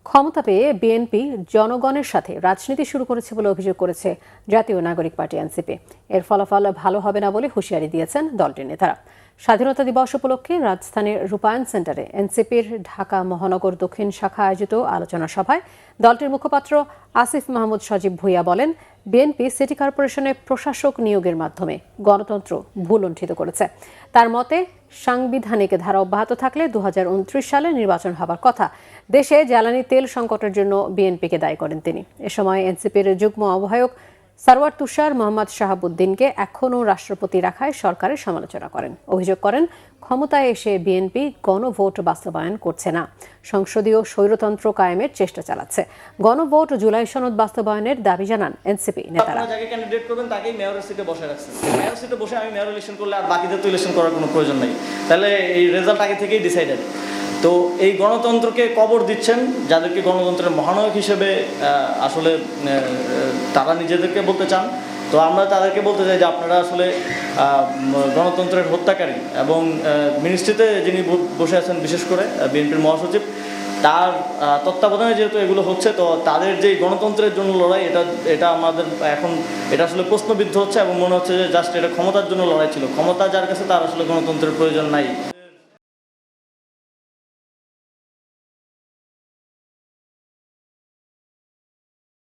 ক্ষমতা পেয়ে বিএনপি জনগণের সাথে রাজনীতি শুরু করেছে বলে অভিযোগ করেছে জাতীয় নাগরিক পার্টি এনসিপি। এর ফলাফল ভালো হবে না বলে হুঁশিয়ারি দিয়েছেন দলটির নেতারা। স্বাধীনতা দিবস উপলক্ষে রাজধানীর রূপায়ণ সেন্টারে এনসিপির ঢাকা মহানগর দক্ষিণ শাখা আয়োজিত আলোচনা সভায় দলটির মুখপাত্র আসিফ মাহমুদ সজীব ভূঁইয়া বলেন, বিএনপি সিটি কর্পোরেশনে প্রশাসক নিয়োগের মাধ্যমে গণতন্ত্র ভুলুণ্ঠিত করেছে। তার মতে, সাংবিধানিক ধারা অব্যাহত থাকলে 2029 সালে নির্বাচন হবার কথা। দেশে জ্বালানি তেল সংকটের জন্য বিএনপিকে দায়ী করেন তিনি। এ সময় এনসিপির যুগ্ম আহ্বায়ক সারওয়ার তুষার মোহাম্মদ শাহাবুদ্দিনকে এখনও রাষ্ট্রপতি রাখায় সরকারের সমালোচনা করেন। অভিযোগ করেন, ক্ষমতায় এসে বিএনপি গণভোট বাস্তবায়ন করছে না, সংসদীয় স্বৈরতন্ত্র কায়েমের চেষ্টা চালাচ্ছে। গণভোট জুলাই সনদ বাস্তবায়নের দাবি জানান এনসিপি নেতারা। যাকে ক্যান্ডিডেট করবেন তাকেই মেয়রের সিটে বসে রাখছেন। মেয়র সিটে বসে আমি মেয়র ইলেকশন করলে আর বাকিদের তো ইলেকশন করার কোনো প্রয়োজন নেই, তাহলে এই রেজাল্ট আগে থেকেই ডিসাইডেড। তো এই গণতন্ত্রকে কবর দিচ্ছেন যাদেরকে গণতন্ত্রের মহানায়ক হিসেবে আসলে তারা নিজেদেরকে বলতে চান। তো আমরা তাদেরকে বলতে চাই যে আপনারা আসলে গণতন্ত্রের হত্যাকারী। এবং মিনিস্ট্রিতে যিনি বসে আছেন, বিশেষ করে বিএনপির মহাসচিব, তার তত্ত্বাবধানে যেহেতু এগুলো হচ্ছে, তো তাদের যে গণতন্ত্রের জন্য লড়াই, এটা আমাদের এখন এটা আসলে প্রশ্নবিদ্ধ হচ্ছে এবং মনে হচ্ছে যে জাস্ট এটা ক্ষমতার জন্য লড়াই ছিল। ক্ষমতা যার কাছে, তার আসলে গণতন্ত্রের প্রয়োজন নাই।